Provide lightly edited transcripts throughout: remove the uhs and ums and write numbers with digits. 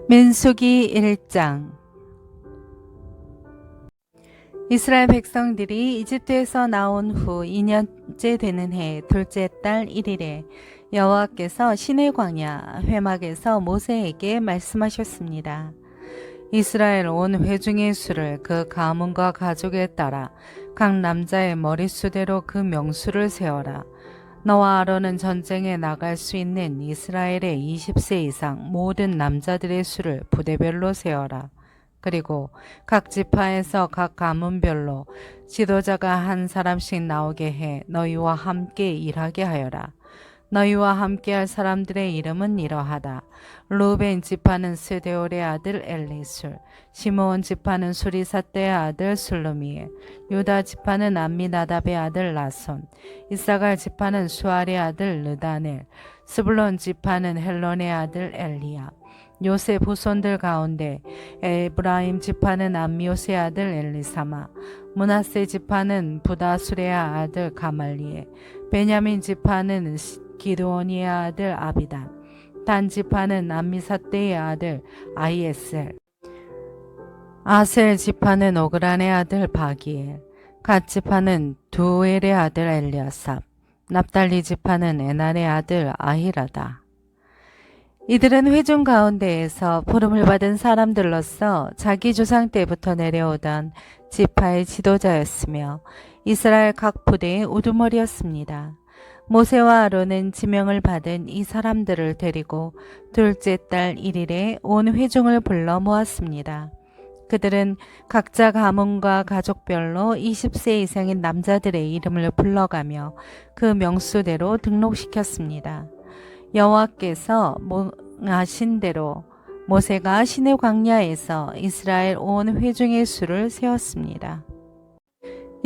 민수기 1장. 이스라엘 백성들이 이집트에서 나온 후 2년째 되는 해 둘째 달 1일에 여호와께서 시내 광야 회막에서 모세에게 말씀하셨습니다. 이스라엘 온 회중의 수를 그 가문과 가족에 따라 각 남자의 머릿수대로 그 명수를 세어라. 너와 아론은 전쟁에 나갈 수 있는 이스라엘의 20세 이상 모든 남자들의 수를 부대별로 세어라. 그리고 각 지파에서 각 가문별로 지도자가 한 사람씩 나오게 해 너희와 함께 일하게 하여라. 너희와 함께할 사람들의 이름은 이러하다. 루벤 지파는 스데올의 아들 엘리술, 시므온 지파는 수리사떼의 아들 술루미엘, 유다 지파는 암미나답의 아들 나손, 이사갈 지파는 수알의 아들 르다넬, 스불론 지파는 헬론의 아들 엘리야. 요셉 후손들 가운데 에브라임 지파는 암미옷의 아들 엘리사마, 므낫세 지파는 부다술의 아들 가말리엘, 베냐민 지파는 기드온의 아들 아비단, 단 지파는 암미사떼의 아들 아이에셀, 아셀 지파는 오그란의 아들 바기엘, 갓 지파는 두엘의 아들 엘리아삽, 납달리 지파는 에날의 아들 아히라다. 이들은 회중 가운데에서 부름을 받은 사람들로서 자기 조상 때부터 내려오던 지파의 지도자였으며 이스라엘 각 부대의 우두머리였습니다. 모세와 아론은 지명을 받은 이 사람들을 데리고 둘째 달 1일에 온 회중을 불러 모았습니다. 그들은 각자 가문과 가족별로 20세 이상인 남자들의 이름을 불러가며 그 명수대로 등록시켰습니다. 여호와께서 하신 대로 모세가 시내 광야에서 이스라엘 온 회중의 수를 세웠습니다.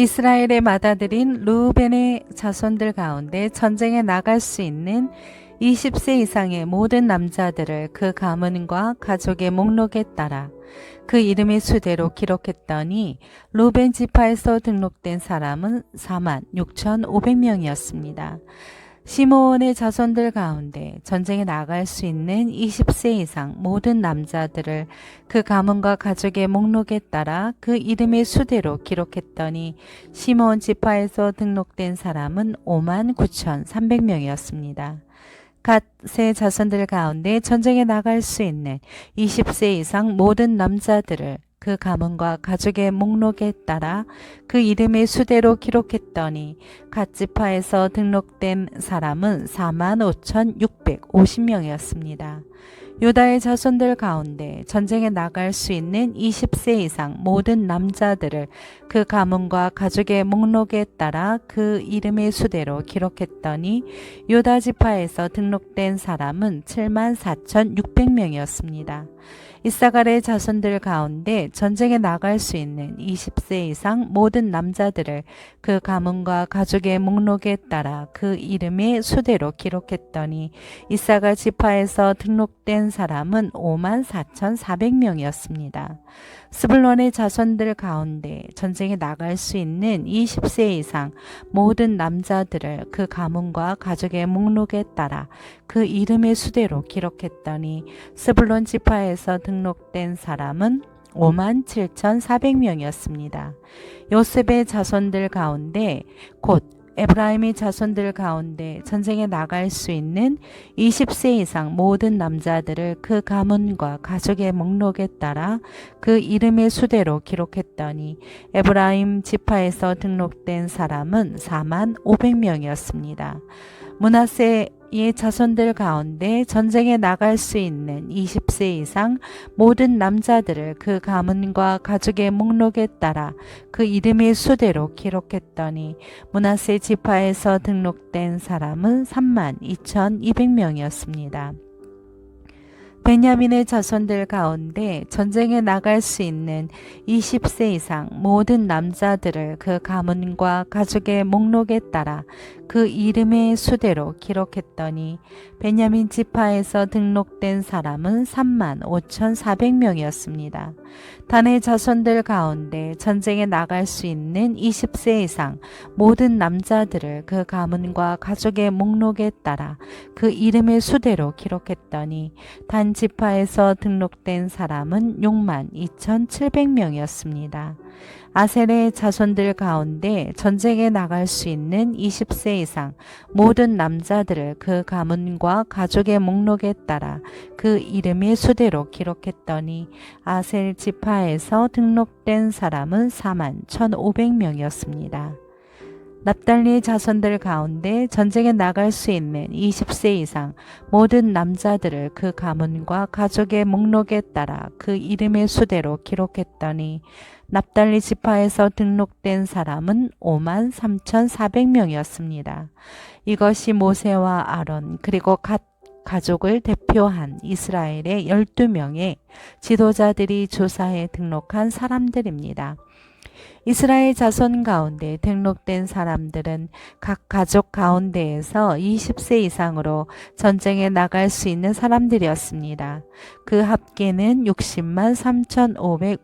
이스라엘의 맏아들인 르우벤의 자손들 가운데 전쟁에 나갈 수 있는 20세 이상의 모든 남자들을 그 가문과 가족의 목록에 따라 그 이름의 수대로 기록했더니 르우벤 지파에서 등록된 사람은 46,500명이었습니다. 시므온의 자손들 가운데 전쟁에 나갈 수 있는 20세 이상 모든 남자들을 그 가문과 가족의 목록에 따라 그 이름의 수대로 기록했더니 시므온 지파에서 등록된 사람은 59,300명이었습니다. 갓의 자손들 가운데 전쟁에 나갈 수 있는 20세 이상 모든 남자들을 그 가문과 가족의 목록에 따라 그 이름의 수대로 기록했더니 갓 지파에서 등록된 사람은 45,650명이었습니다. 유다의 자손들 가운데 전쟁에 나갈 수 있는 20세 이상 모든 남자들을 그 가문과 가족의 목록에 따라 그 이름의 수대로 기록했더니 유다 지파에서 등록된 사람은 74,600명이었습니다. 이사갈의 자손들 가운데 전쟁에 나갈 수 있는 20세 이상 모든 남자들을 그 가문과 가족의 목록에 따라 그 이름의 수대로 기록했더니 이사갈 지파에서 등록된 사람은 54,400명이었습니다. 스불론의 자손들 가운데 전쟁에 나갈 수 있는 20세 이상 모든 남자들을 그 가문과 가족의 목록에 따라 그 이름의 수대로 기록했더니 스불론 지파에서 등록된 사람은 57,400명이었습니다. 요셉의 자손들 가운데 곧 에브라임의 자손들 가운데 전쟁에 나갈 수 있는 20세 이상 모든 남자들을 그 가문과 가족의 목록에 따라 그 이름의 수대로 기록했더니 에브라임 지파에서 등록된 사람은 45,000명이었습니다. 므낫세의 자손들 가운데 전쟁에 나갈 수 있는 20세 이상 모든 남자들을 그 가문과 가족의 목록에 따라 그 이름의 수대로 기록했더니 므낫세 지파에서 등록된 사람은 32,200명이었습니다. 베냐민의 자손들 가운데 전쟁에 나갈 수 있는 20세 이상 모든 남자들을 그 가문과 가족의 목록에 따라 그 이름의 수대로 기록했더니 베냐민 지파에서 등록된 사람은 35,400명이었습니다. 단의 자손들 가운데 전쟁에 나갈 수 있는 20세 이상 모든 남자들을 그 가문과 가족의 목록에 따라 그 이름의 수대로 기록했더니 단 지파에서 등록된 사람은 62,700명이었습니다. 아셀의 자손들 가운데 전쟁에 나갈 수 있는 20세 이상 모든 남자들을 그 가문과 가족의 목록에 따라 그 이름의 수대로 기록했더니 아셀 지파에서 등록된 사람은 41,500명이었습니다. 납달리 자손들 가운데 전쟁에 나갈 수 있는 20세 이상 모든 남자들을 그 가문과 가족의 목록에 따라 그 이름의 수대로 기록했더니 납달리 지파에서 등록된 사람은 53,400명이었습니다. 이것이 모세와 아론 그리고 갓 가족을 대표한 이스라엘의 12명의 지도자들이 조사에 등록한 사람들입니다. 이스라엘 자손 가운데 등록된 사람들은 각 가족 가운데에서 20세 이상으로 전쟁에 나갈 수 있는 사람들이었습니다. 그 합계는 60만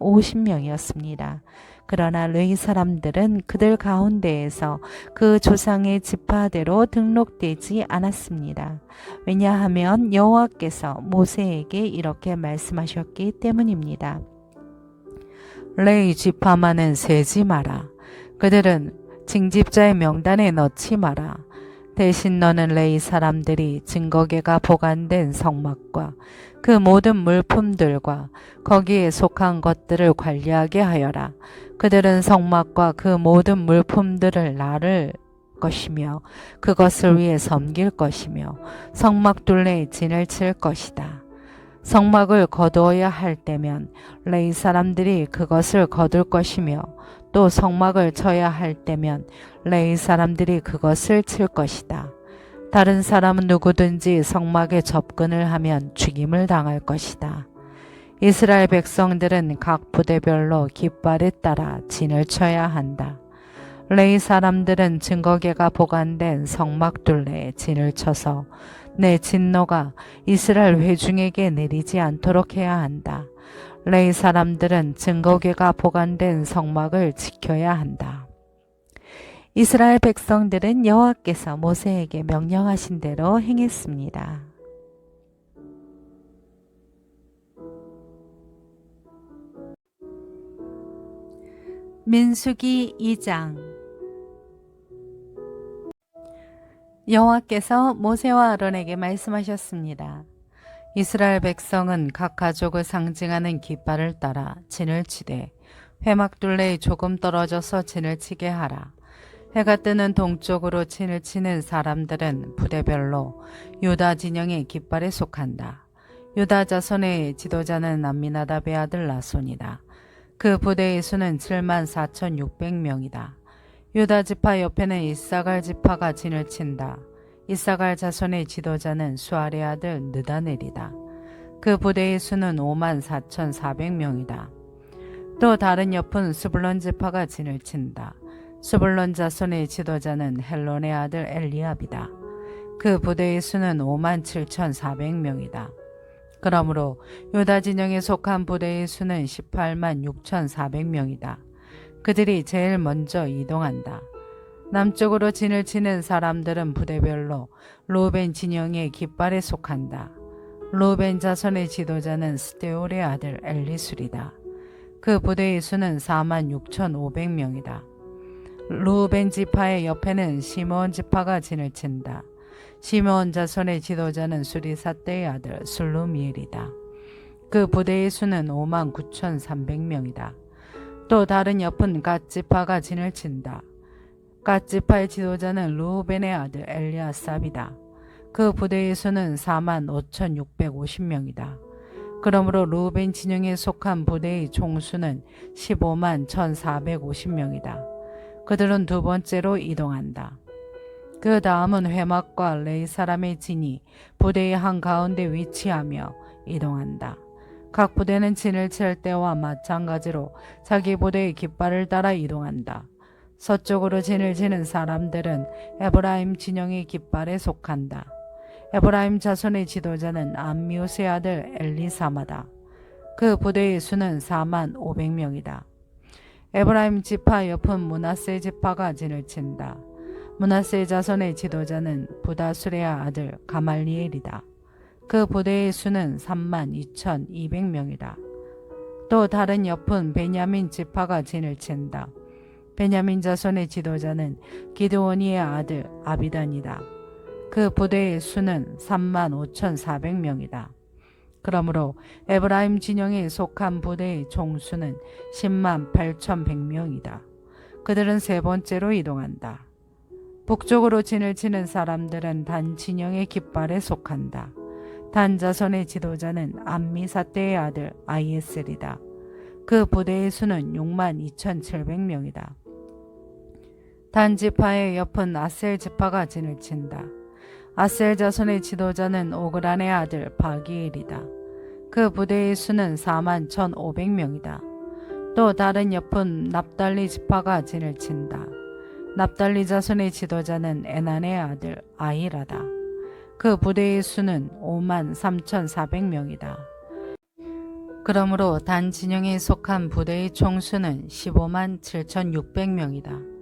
3,550명이었습니다. 그러나 레위 사람들은 그들 가운데에서 그 조상의 지파대로 등록되지 않았습니다. 왜냐하면 여호와께서 모세에게 이렇게 말씀하셨기 때문입니다. 레위 지파만은 세지 마라. 그들은 징집자의 명단에 넣지 마라. 대신 너는 레위 사람들이 증거궤가 보관된 성막과 그 모든 물품들과 거기에 속한 것들을 관리하게 하여라. 그들은 성막과 그 모든 물품들을 나를 것이며 그것을 위해 섬길 것이며 성막 둘레에 진을 칠 것이다. 성막을 거두어야 할 때면 레위 사람들이 그것을 거둘 것이며 또 성막을 쳐야 할 때면 레위 사람들이 그것을 칠 것이다. 다른 사람은 누구든지 성막에 접근을 하면 죽임을 당할 것이다. 이스라엘 백성들은 각 부대별로 깃발에 따라 진을 쳐야 한다. 레위 사람들은 증거궤가 보관된 성막 둘레에 진을 쳐서 내 진노가 이스라엘 회중에게 내리지 않도록 해야 한다. 레위 사람들은 증거궤가 보관된 성막을 지켜야 한다. 이스라엘 백성들은 여호와께서 모세에게 명령하신 대로 행했습니다. 민수기 2장. 여호와께서 모세와 아론에게 말씀하셨습니다. 이스라엘 백성은 각 가족을 상징하는 깃발을 따라 진을 치되 회막둘레에 조금 떨어져서 진을 치게 하라. 해가 뜨는 동쪽으로 진을 치는 사람들은 부대별로 유다 진영의 깃발에 속한다. 유다 자손의 지도자는 암미나답의 아들 나손이다. 그 부대의 수는 74,600명이다. 유다 지파 옆에는 이사갈 지파가 진을 친다. 이사갈 자손의 지도자는 수알의 아들 느다넬이다. 그 부대의 수는 54,400명이다. 또 다른 옆은 스불론 지파가 진을 친다. 스불론 자손의 지도자는 헬론의 아들 엘리압이다. 그 부대의 수는 57,400명이다. 그러므로 유다 진영에 속한 부대의 수는 18만 6,400명이다. 그들이 제일 먼저 이동한다. 남쪽으로 진을 치는 사람들은 부대별로 루벤 진영의 깃발에 속한다. 루벤 자손의 지도자는 스데올의 아들 엘리술이다. 그 부대의 수는 46,500명이다. 루벤 지파의 옆에는 시므온 지파가 진을 친다. 시므온 자손의 지도자는 수리사떼의 아들 술루미엘이다. 그 부대의 수는 59,300명이다. 또 다른 옆은 갓 지파가 진을 친다. 갓 지파의 지도자는 루벤의 아들 엘리아삽이다. 그 부대의 수는 45,650명이다. 그러므로 루벤 진영에 속한 부대의 총수는 15만 1,450명이다. 그들은 두 번째로 이동한다. 그 다음은 회막과 레위 사람의 진이 부대의 한가운데 위치하며 이동한다. 각 부대는 진을 칠 때와 마찬가지로 자기 부대의 깃발을 따라 이동한다. 서쪽으로 진을 치는 사람들은 에브라임 진영의 깃발에 속한다. 에브라임 자손의 지도자는 암미우스의 아들 엘리사마다. 그 부대의 수는 4만 500명이다. 에브라임 지파 옆은 므낫세 지파가 진을 친다. 므낫세 자손의 지도자는 부다수레아 아들 가말리엘이다. 그 부대의 수는 32,200명이다. 또 다른 옆은 베냐민 지파가 진을 친다. 베냐민 자손의 지도자는 기드오니의 아들 아비단이다. 그 부대의 수는 35,400명이다. 그러므로 에브라임 진영에 속한 부대의 총수는 108,100명이다. 그들은 세 번째로 이동한다. 북쪽으로 진을 치는 사람들은 단 진영의 깃발에 속한다. 단 자손의 지도자는 암미사떼의 아들 아이에셀이다. 그 부대의 수는 62,700명이다. 단 지파의 옆은 아셀 지파가 진을 친다. 아셀 자손의 지도자는 오그란의 아들 바기엘이다. 그 부대의 수는 41,500명이다. 또 다른 옆은 납달리 지파가 진을 친다. 납달리 자손의 지도자는 에난의 아들 아히라다. 그 부대의 수는 53,400명이다. 그러므로 단 진영에 속한 부대의 총수는 157,600명이다.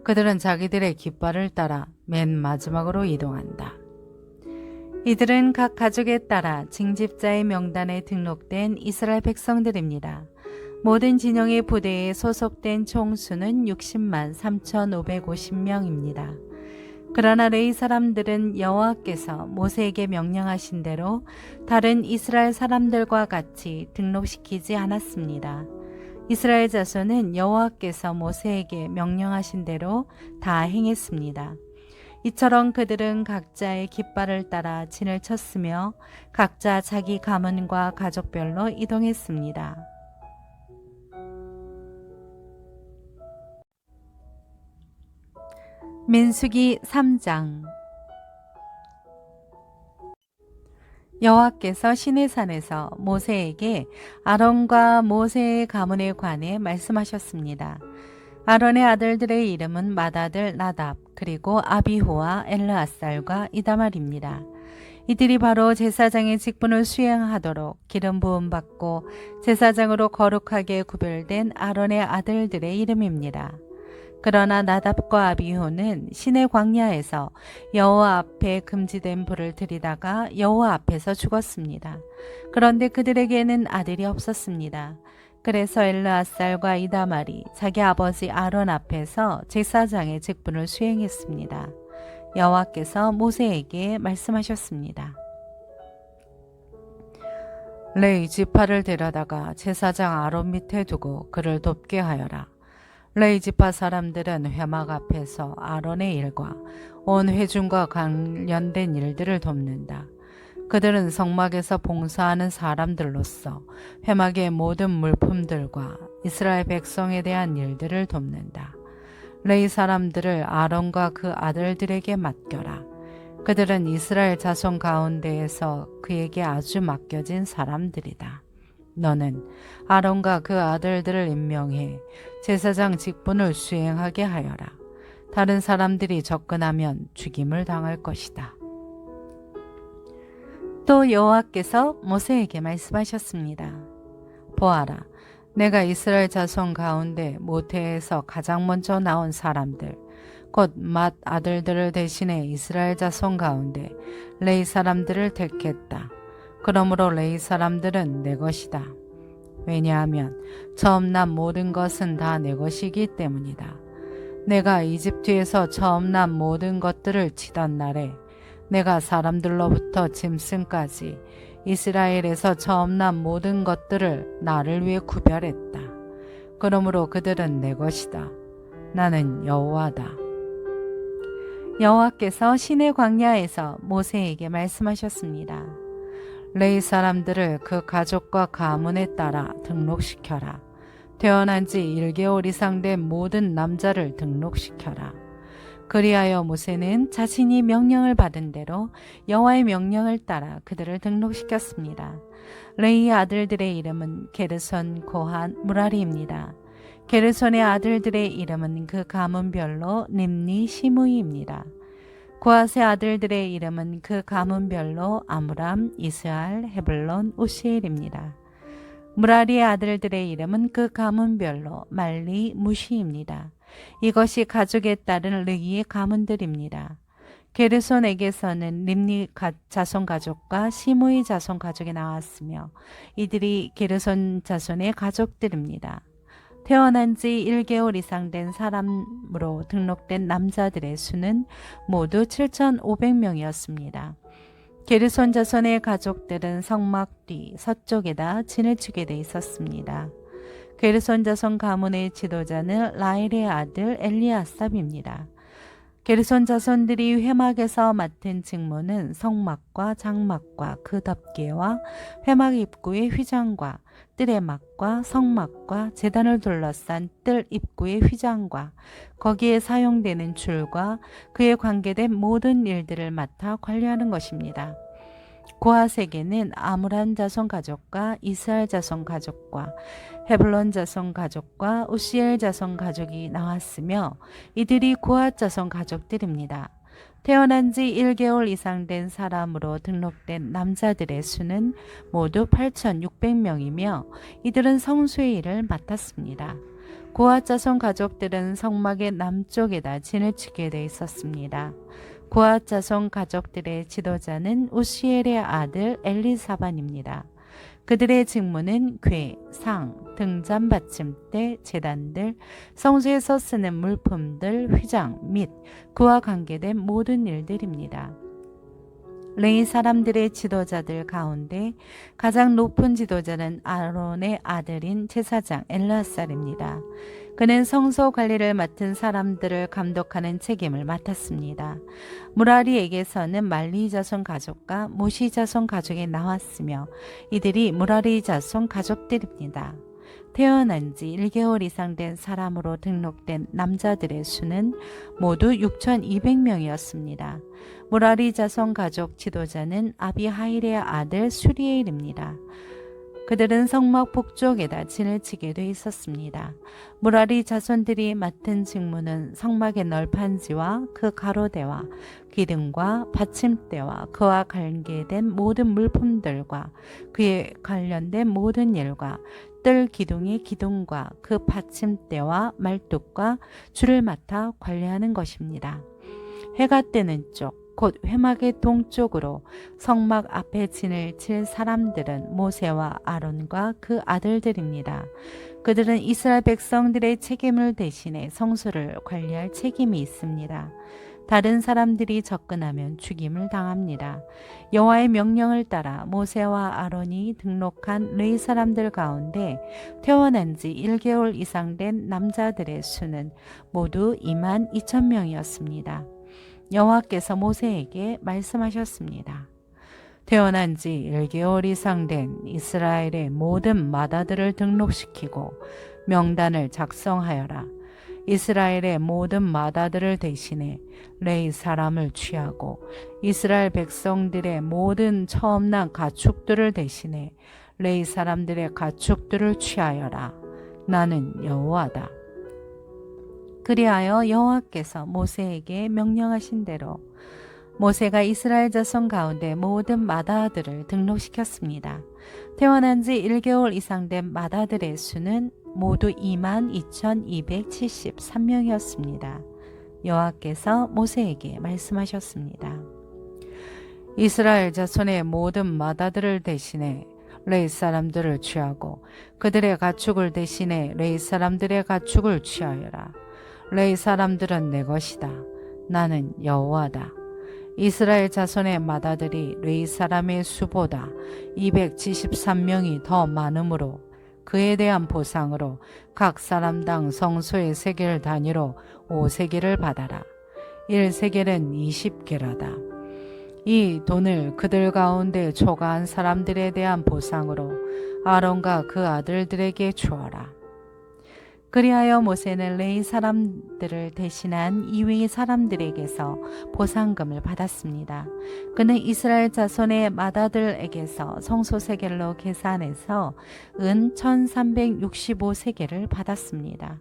그들은 자기들의 깃발을 따라 맨 마지막으로 이동한다. 이들은 각 가족에 따라 징집자의 명단에 등록된 이스라엘 백성들입니다. 모든 진영의 부대에 소속된 총수는 60만 3,550명입니다. 그러나 레위 사람들은 여호와께서 모세에게 명령하신 대로 다른 이스라엘 사람들과 같이 등록시키지 않았습니다. 이스라엘 자손은 여호와께서 모세에게 명령하신 대로 다 행했습니다. 이처럼 그들은 각자의 깃발을 따라 진을 쳤으며 각자 자기 가문과 가족별로 이동했습니다. 민수기 3장. 여호와께서 시내산에서 모세에게 아론과 모세의 가문에 관해 말씀하셨습니다. 아론의 아들들의 이름은 맏아들 나답 그리고 아비후와 엘르아살과 이다말입니다. 이들이 바로 제사장의 직분을 수행하도록 기름 부음 받고 제사장으로 거룩하게 구별된 아론의 아들들의 이름입니다. 그러나 나답과 아비후는 시내 광야에서 여호와 앞에 금지된 불을 들이다가 여호와 앞에서 죽었습니다. 그런데 그들에게는 아들이 없었습니다. 그래서 엘르아살과 이다말이 자기 아버지 아론 앞에서 제사장의 직분을 수행했습니다. 여호와께서 모세에게 말씀하셨습니다. 레위 지파를 데려다가 제사장 아론 밑에 두고 그를 돕게 하여라. 레위 지파 사람들은 회막 앞에서 아론의 일과 온 회중과 관련된 일들을 돕는다. 그들은 성막에서 봉사하는 사람들로서 회막의 모든 물품들과 이스라엘 백성에 대한 일들을 돕는다. 레위 사람들을 아론과 그 아들들에게 맡겨라. 그들은 이스라엘 자손 가운데에서 그에게 아주 맡겨진 사람들이다. 너는 아론과 그 아들들을 임명해 제사장 직분을 수행하게 하여라. 다른 사람들이 접근하면 죽임을 당할 것이다. 또 여호와께서 모세에게 말씀하셨습니다. 보아라, 내가 이스라엘 자손 가운데 모태에서 가장 먼저 나온 사람들, 곧 맏 아들들을 대신해 이스라엘 자손 가운데 레위 사람들을 택했다. 그러므로 레위 사람들은 내 것이다. 왜냐하면 처음 난 모든 것은 다 내 것이기 때문이다. 내가 이집트에서 처음 난 모든 것들을 치던 날에 내가 사람들로부터 짐승까지 이스라엘에서 처음 난 모든 것들을 나를 위해 구별했다. 그러므로 그들은 내 것이다. 나는 여호와다. 여호와께서 시내 광야에서 모세에게 말씀하셨습니다. 레위 사람들을 그 가족과 가문에 따라 등록시켜라. 태어난 지 1개월 이상 된 모든 남자를 등록시켜라. 그리하여 모세는 자신이 명령을 받은 대로 여호와의 명령을 따라 그들을 등록시켰습니다. 레위 아들들의 이름은 게르손, 고한, 무라리입니다. 게르손의 아들들의 이름은 그 가문별로 nimni, 시므이입니다. 고핫의 아들들의 이름은 그 가문별로 아므람, 이스알, 헤블론, 우시엘입니다. 무라리의 아들들의 이름은 그 가문별로 말리, 무시입니다. 이것이 가족에 따른 레위의 가문들입니다. 게르손에게서는 림니 자손 가족과 시므이 자손 가족이 나왔으며 이들이 게르손 자손의 가족들입니다. 태어난 지 1개월 이상 된 사람으로 등록된 남자들의 수는 모두 7,500명이었습니다. 게르손 자손의 가족들은 성막 뒤 서쪽에다 진을 치게 돼 있었습니다. 게르손 자손 가문의 지도자는 라헬의 아들 엘리아삽입니다. 게르손 자손들이 회막에서 맡은 직무는 성막과 장막과 그 덮개와 회막 입구의 휘장과 뜰의 막과 성막과 제단을 둘러싼 뜰 입구의 휘장과 거기에 사용되는 줄과 그에 관계된 모든 일들을 맡아 관리하는 것입니다. 고핫에게는 아므람 자손 가족과 이스라엘 자손 가족과 헤블론 자손 가족과 우시엘 자손 가족이 나왔으며 이들이 고핫 자손 가족들입니다. 태어난 지 1개월 이상 된 사람으로 등록된 남자들의 수는 모두 8,600명이며 이들은 성소의 일을 맡았습니다. 고핫 자손 가족들은 성막의 남쪽에다 진을 치게 돼 있었습니다. 고핫 자손 가족들의 지도자는 우시엘의 아들 엘리사반입니다. 그들의 직무는 궤, 상, 등잔 받침대, 제단들, 성소에서 쓰는 물품들, 휘장 및 그와 관계된 모든 일들입니다. 레위 사람들의 지도자들 가운데 가장 높은 지도자는 아론의 아들인 제사장 엘르아살입니다. 그는 성소 관리를 맡은 사람들을 감독하는 책임을 맡았습니다. 무라리에게서는 말리 자손 가족과 무시 자손 가족이 나왔으며 이들이 무라리 자손 가족들입니다. 태어난 지 1개월 이상 된 사람으로 등록된 남자들의 수는 모두 6,200명이었습니다. 무라리 자손 가족 지도자는 아비하일의 아들 수리엘입니다. 그들은 성막 북쪽에다 진을 치게 돼 있었습니다. 무라리 자손들이 맡은 직무는 성막의 널판지와 그 가로대와 기둥과 받침대와 그와 관계된 모든 물품들과 그에 관련된 모든 일과 뜰 기둥의 기둥과 그 받침대와 말뚝과 줄을 맡아 관리하는 것입니다. 해가 뜨는 쪽 곧 회막의 동쪽으로 성막 앞에 진을 칠 사람들은 모세와 아론과 그 아들들입니다. 그들은 이스라엘 백성들의 책임을 대신해 성소를 관리할 책임이 있습니다. 다른 사람들이 접근하면 죽임을 당합니다. 여호와의 명령을 따라 모세와 아론이 등록한 레위 사람들 가운데 태어난 지 1개월 이상 된 남자들의 수는 모두 22,000명이었습니다. 여호와께서 모세에게 말씀하셨습니다. 태어난 지 1개월 이상 된 이스라엘의 모든 맏아들을 등록시키고 명단을 작성하여라. 이스라엘의 모든 맏아들을 대신해 레위 사람을 취하고 이스라엘 백성들의 모든 처음 난 가축들을 대신해 레위 사람들의 가축들을 취하여라. 나는 여호와다. 그리하여 여호와께서 모세에게 명령하신 대로 모세가 이스라엘 자손 가운데 모든 맏아들을 등록시켰습니다. 태어난 지 1개월 이상 된 맏아들의 수는 모두 22,273명이었습니다. 여호와께서 모세에게 말씀하셨습니다. 이스라엘 자손의 모든 맏아들을 대신해 레위 사람들을 취하고 그들의 가축을 대신해 레위 사람들의 가축을 취하여라. 레위 사람들은 내 것이다. 나는 여호와다. 이스라엘 자손의 맏아들이 레위 사람의 수보다 273명이 더 많으므로 그에 대한 보상으로 각 사람당 성소의 세겔 단위로 5세겔을 받아라. 1세겔은 20게라다. 이 돈을 그들 가운데 초과한 사람들에 대한 보상으로 아론과 그 아들들에게 주어라. 그리하여 모세는 레위 사람들을 대신한 이외의 사람들에게서 보상금을 받았습니다. 그는 이스라엘 자손의 맏아들에게서 성소 세겔로 계산해서 은 1365세겔을 받았습니다.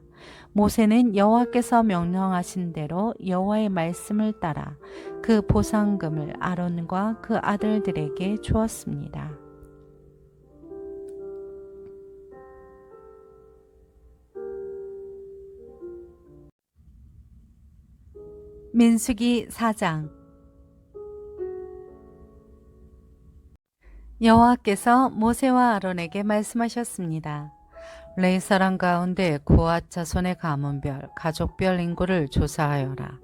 모세는 여호와께서 명령하신 대로 여호와의 말씀을 따라 그 보상금을 아론과 그 아들들에게 주었습니다. 민수기 4장. 여호와께서 모세와 아론에게 말씀하셨습니다. 레위 사람 가운데 고앗 자손의 가문별, 가족별 인구를 조사하여라.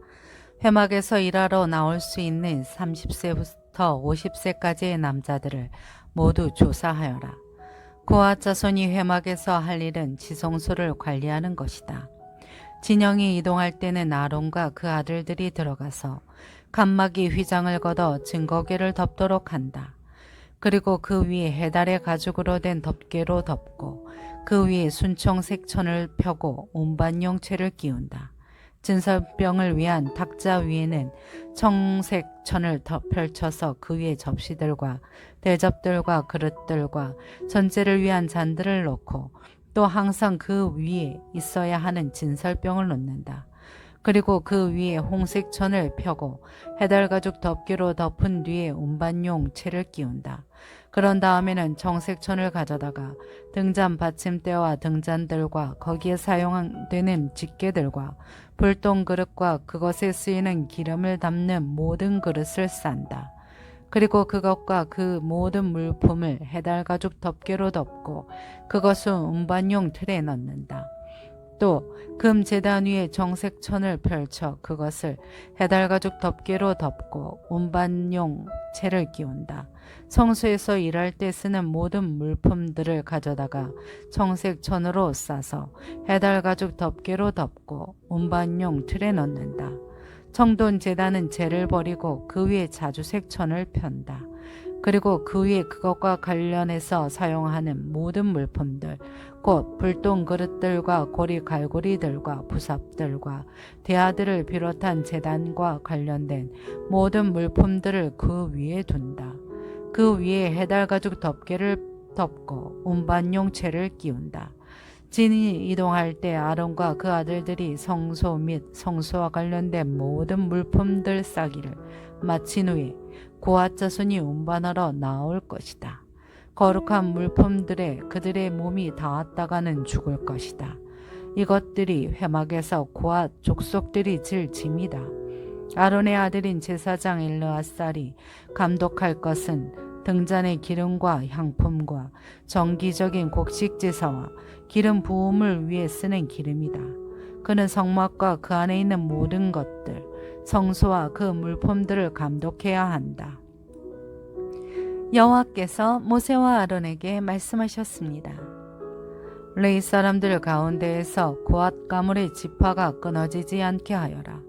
회막에서 일하러 나올 수 있는 30세부터 50세까지의 남자들을 모두 조사하여라. 고앗 자손이 회막에서 할 일은 지성소를 관리하는 것이다. 진영이 이동할 때는 아론과 그 아들들이 들어가서 칸막이 휘장을 걷어 증거궤를 덮도록 한다. 그리고 그 위에 해달의 가죽으로 된 덮개로 덮고 그 위에 순청색 천을 펴고 운반용체를 끼운다. 진설병을 위한 탁자 위에는 청색 천을 펼쳐서 그 위에 접시들과 대접들과 그릇들과 전제를 위한 잔들을 놓고 또 항상 그 위에 있어야 하는 진설병을 놓는다. 그리고 그 위에 홍색 천을 펴고 해달가죽 덮개로 덮은 뒤에 운반용 채를 끼운다. 그런 다음에는 정색 천을 가져다가 등잔 받침대와 등잔들과 거기에 사용되는 집게들과 불똥 그릇과 그것에 쓰이는 기름을 담는 모든 그릇을 싼다. 그리고 그것과 그 모든 물품을 해달가죽 덮개로 덮고 그것을 운반용 틀에 넣는다. 또 금 제단 위에 정색 천을 펼쳐 그것을 해달가죽 덮개로 덮고 운반용 채를 끼운다. 성소에서 일할 때 쓰는 모든 물품들을 가져다가 정색 천으로 싸서 해달가죽 덮개로 덮고 운반용 틀에 넣는다. 청돈 제단은 재를 버리고 그 위에 자주색 천을 편다. 그리고 그 위에 그것과 관련해서 사용하는 모든 물품들, 곧 불똥 그릇들과 고리 갈고리들과 부삽들과 대야들을 비롯한 제단과 관련된 모든 물품들을 그 위에 둔다. 그 위에 해달가죽 덮개를 덮고 운반용 채를 끼운다. 진이 이동할 때 아론과 그 아들들이 성소 및 성소와 관련된 모든 물품들 싸기를 마친 후에 고앗 자손이 운반하러 나올 것이다. 거룩한 물품들에 그들의 몸이 닿았다가는 죽을 것이다. 이것들이 회막에서 고앗 족속들이 질 짐이다. 아론의 아들인 제사장 엘르아살이 감독할 것은 등잔의 기름과 향품과 정기적인 곡식 제사와 기름 부음을 위해 쓰는 기름이다. 그는 성막과 그 안에 있는 모든 것들, 성소와 그 물품들을 감독해야 한다. 여호와께서 모세와 아론에게 말씀하셨습니다. 레위 사람들 가운데에서 고앗 가문의 지파가 끊어지지 않게 하여라.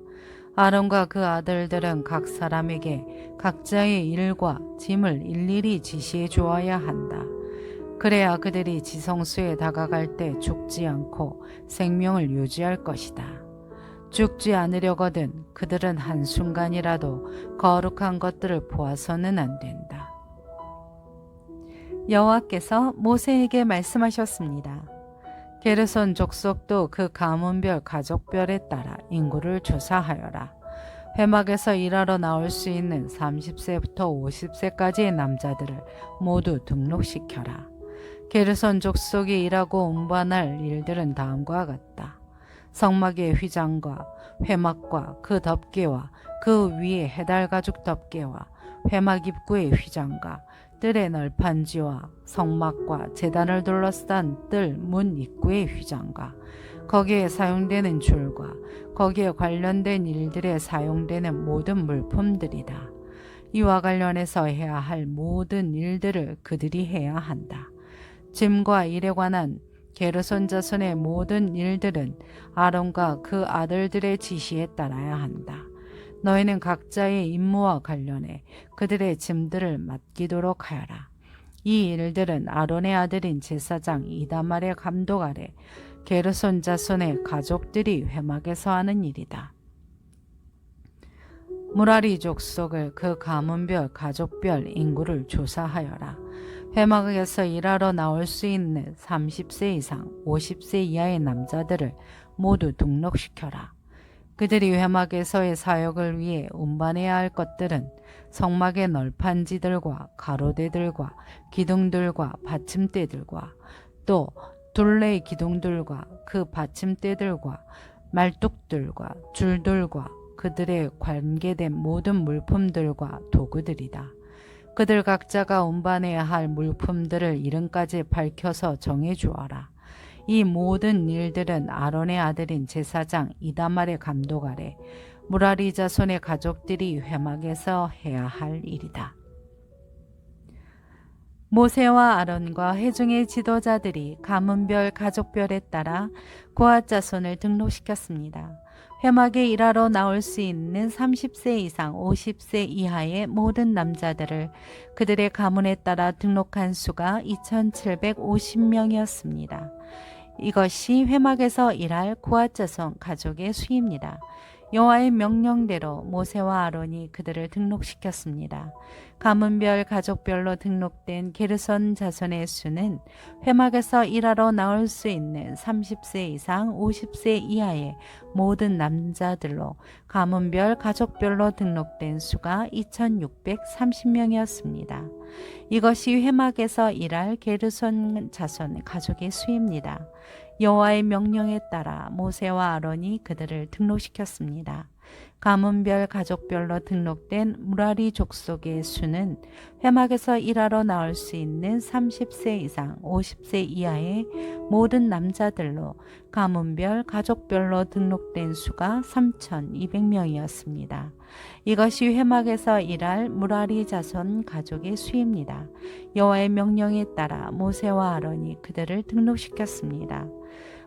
아론과 그 아들들은 각 사람에게 각자의 일과 짐을 일일이 지시해 주어야 한다. 그래야 그들이 지성소에 다가갈 때 죽지 않고 생명을 유지할 것이다. 죽지 않으려거든 그들은 한순간이라도 거룩한 것들을 보아서는 안 된다. 여호와께서 모세에게 말씀하셨습니다. 게르손 족속도 그 가문별 가족별에 따라 인구를 조사하여라. 회막에서 일하러 나올 수 있는 30세부터 50세까지의 남자들을 모두 등록시켜라. 게르손 족속이 일하고 운반할 일들은 다음과 같다. 성막의 휘장과 회막과 그 덮개와 그 위에 해달가죽 덮개와 회막 입구의 휘장과 뜰의 널판지와 성막과 제단을 둘러싼 뜰 문 입구의 휘장과 거기에 사용되는 줄과 거기에 관련된 일들에 사용되는 모든 물품들이다. 이와 관련해서 해야 할 모든 일들을 그들이 해야 한다. 짐과 일에 관한 게르손 자손의 모든 일들은 아론과 그 아들들의 지시에 따라야 한다. 너희는 각자의 임무와 관련해 그들의 짐들을 맡기도록 하여라. 이 일들은 아론의 아들인 제사장 이다말의 감독 아래 게르손 자손의 가족들이 회막에서 하는 일이다. 무라리 족속을 그 가문별 가족별 인구를 조사하여라. 회막에서 일하러 나올 수 있는 30세 이상 50세 이하의 남자들을 모두 등록시켜라. 그들이 회막에서의 사역을 위해 운반해야 할 것들은 성막의 널판지들과 가로대들과 기둥들과 받침대들과 또 둘레의 기둥들과 그 받침대들과 말뚝들과 줄들과 그들의 관계된 모든 물품들과 도구들이다. 그들 각자가 운반해야 할 물품들을 이름까지 밝혀서 정해 주어라. 이 모든 일들은 아론의 아들인 제사장 이다말의 감독 아래 무라리 자손의 가족들이 회막에서 해야 할 일이다. 모세와 아론과 회중의 지도자들이 가문별 가족별에 따라 고앗 자손을 등록시켰습니다. 회막에 일하러 나올 수 있는 30세 이상 50세 이하의 모든 남자들을 그들의 가문에 따라 등록한 수가 2750명이었습니다. 이것이 회막에서 일할 고앗 자손 가족의 수입니다. 여호와의 명령대로 모세와 아론이 그들을 등록시켰습니다. 가문별 가족별로 등록된 게르손 자손의 수는 회막에서 일하러 나올 수 있는 30세 이상 50세 이하의 모든 남자들로 가문별 가족별로 등록된 수가 2630명이었습니다. 이것이 회막에서 일할 게르손 자손 가족의 수입니다. 여호와의 명령에 따라 모세와 아론이 그들을 등록시켰습니다. 가문별 가족별로 등록된 무라리 족속의 수는 회막에서 일하러 나올 수 있는 30세 이상 50세 이하의 모든 남자들로 가문별 가족별로 등록된 수가 3200명이었습니다. 이것이 회막에서 일할 무라리 자손 가족의 수입니다. 여호와의 명령에 따라 모세와 아론이 그들을 등록시켰습니다.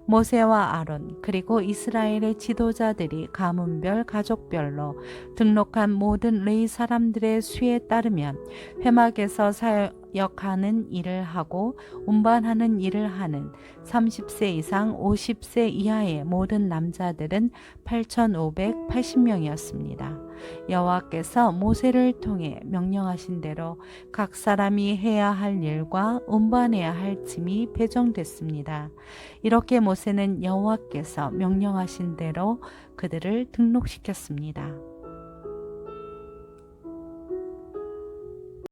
모세와 아론 그리고 이스라엘의 지도자들이 가문별 가족별로 등록한 모든 레위 사람들의 수에 따르면 회막에서 사역하는 일을 하고 운반하는 일을 하는 30세 이상 50세 이하의 모든 남자들은 8580명이었습니다. 여호와께서 모세를 통해 명령하신 대로 각 사람이 해야 할 일과 운반해야 할 짐이 배정됐습니다. 이렇게 모세는 여호와께서 명령하신 대로 그들을 등록시켰습니다.